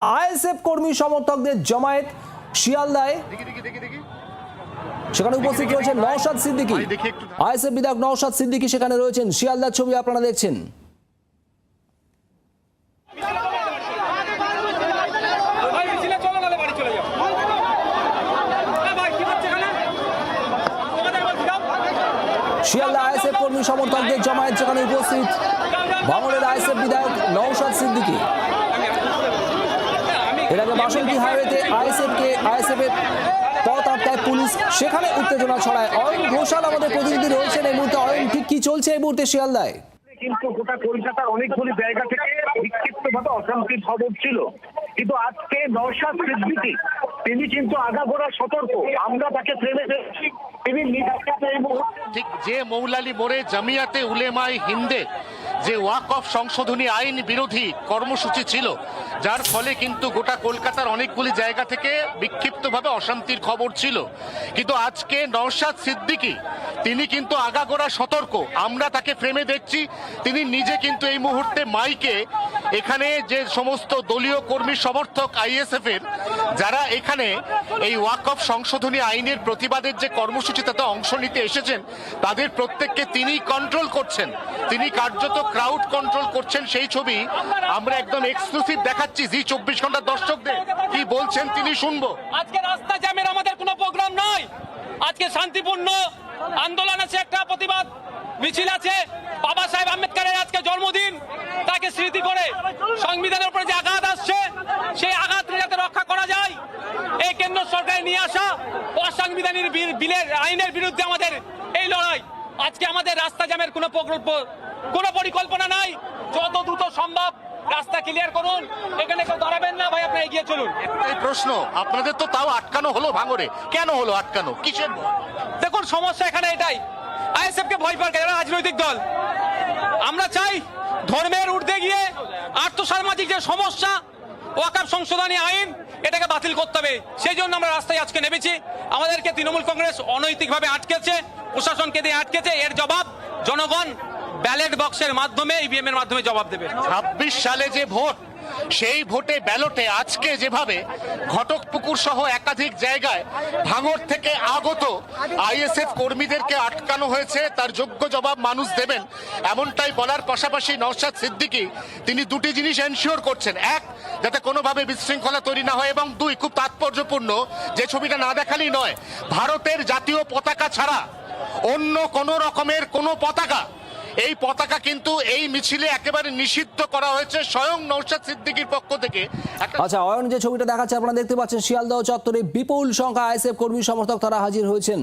ISF কর্মী সমর্থকদের জমায়েত শিয়ালদায়, সেখানে উপস্থিত রয়েছেন নওশাদ সিদ্দিকী। আইএসএফ বিধায়ক নওশাদ সিদ্দিকী সেখানে রয়েছেন। শিয়ালদার ছবি আপনারা দেখছেন। শিয়ালদা আইএসএফ কর্মী সমর্থকদের জমায়েত, যেখানে উপস্থিত ভাঙড়ের আইএসএফ বিধায়ক নওশাদ সিদ্দিকী। এর আগে বাসন্তী হাইওয়েতে আইএসএফ এর পথ আটকায় পুলিশ, সেখানে উত্তেজনা ছড়ায়। অয়ন ঘোষাল আমাদের প্রতিনিধি রয়েছেন এই মুহূর্তে। অয়ন, ঠিক কি চলছে এই মুহূর্তে শিয়ালদায়? কিন্তু গোটা কলকাতার অনেকগুলি জায়গা থেকে বিক্ষিপ্তভাবে অশান্তির খবর ছিল, কিন্তু আজকে নওশাদ সিদ্দিকী তিনি কিন্তু আগাগোড়া সতর্ক। আমরা তাকে ফেলে দিচ্ছি, তিনি ঠিক যে মৌলালী মোড়ে জামিয়াতে উলেমায়ে হিন্দের যে ওয়াকফ সংশোধনী আইন বিরোধী কর্মসূচি ছিল, যার ফলে কিন্তু গোটা কলকাতার অনেকগুলি জায়গা থেকে বিক্ষিপ্তভাবে অশান্তির খবর ছিল, কিন্তু আজকে নওশাদ সিদ্দিকী তিনি কিন্তু আগাগোড়া সতর্ক। আমরা তাকে ফ্রেমে দেখছি, তিনি নিজে কিন্তু এই মুহূর্তে মাইকে এখানে যে সমস্ত দলীয় কর্মী সমর্থক আইএসএফ এর যারা এখানে এই ওয়াকফ সংশোধনী আইনের প্রতিবাদের যে কর্মসূচি তাতে অংশ নিতে এসেছেন, তাদের প্রত্যেককে তিনি কন্ট্রোল করছেন, তিনি কার্যত ক্রাউড কন্ট্রোল করছেন। সেই ছবি আমরা একদম এক্সক্লুসিভ দেখাচ্ছি জি 24 ঘন্টার দর্শকদের। কি বলছেন তিনি শুনবো। আজকে রাস্তা জ্যামের আমাদের কোনো প্রোগ্রাম নয়, আজকে শান্তিপূর্ণ আন্দোলন আছে, একটা প্রতিবাদ মিছিল আছে। বাবা সাহেব আম্বেদকরের আজকে জন্মদিন, তাকে স্মৃতি করে সংবিধানের উপরে যে আঘাত আসছে সেই আঘাত যাতে রক্ষা করা যায়, এই কেন্দ্র সরকারের নিয়ে আসা অসাংবিধানিক বিলের আইনের বিরুদ্ধে আমাদের এই লড়াই। আজকে আমাদের রাস্তা জ্যামের কোনো পরিকল্পনা নাই। যত দ্রুত সম্ভব রাস্তা ক্লিয়ার করুন, এখানে কেউ দাঁড়াবেন না ভাই, আপনি এগিয়ে চলুন। এই প্রশ্ন আপনাদের তো তাও আটকানো হলো ভাঙড়ে, কেন হলো আটকানো, কিসের? দেখুন সমস্যা এখানে এটাই, আইএসএফ কে ভয় পায় এরা রাজনৈতিক দল। আমরা চাই ধর্মের ঊর্ধ্বে গিয়ে আর্থসামাজিক যে সমস্যা ওয়াকফ সংশোধনী আইন, এটাকে বাতিল করতে হবে। সেই জন্য আমরা রাস্তায় আজকে নেমেছি। আমাদেরকে তৃণমূল কংগ্রেস অনৈতিকভাবে আটকেছে, প্রশাসনকে দিয়ে আটকেছে। এর জবাব জনগণ ব্যালট বক্সের মাধ্যমে, ইভিএম এর মাধ্যমে জবাব দেবে। 26 সালে যে ভোট, সেই ভোটে ব্যালটে আজকে যেভাবে ঘটকপুকুর সহ একাধিক জায়গায় ভাঙড় থেকে আগত আইএসএফ কর্মীদেরকে আটকানো হয়েছে, তার যোগ্য জবাব মানুষ দেবেন, এমনটাই বলার পাশাপাশি নওশাদ সিদ্দিকী তিনি দুটি জিনিস এনশিওর করছেন। এক, যাতে কোনোভাবে বিশৃঙ্খলা তৈরি না হয়, এবং দুই, খুব তাৎপর্যপূর্ণ, যে ছবিটা না দেখালেই নয়, ভারতের জাতীয় পতাকা ছাড়া অন্য কোনো রকমের কোনো পতাকা, এই পতাকা কিন্তু এই মিছিলে একেবারে নিষিদ্ধ করা হয়েছে স্বয়ং নওশাদ সিদ্দিকীর পক্ষ থেকে। আচ্ছা অয়ন, যে ছবিটা দেখাচ্ছে আপনারা দেখতে পাচ্ছেন, শিয়ালদহ চত্বরে বিপুল সংখ্যা আইএসএফ কর্মী সমর্থক তারা হাজির হয়েছেন।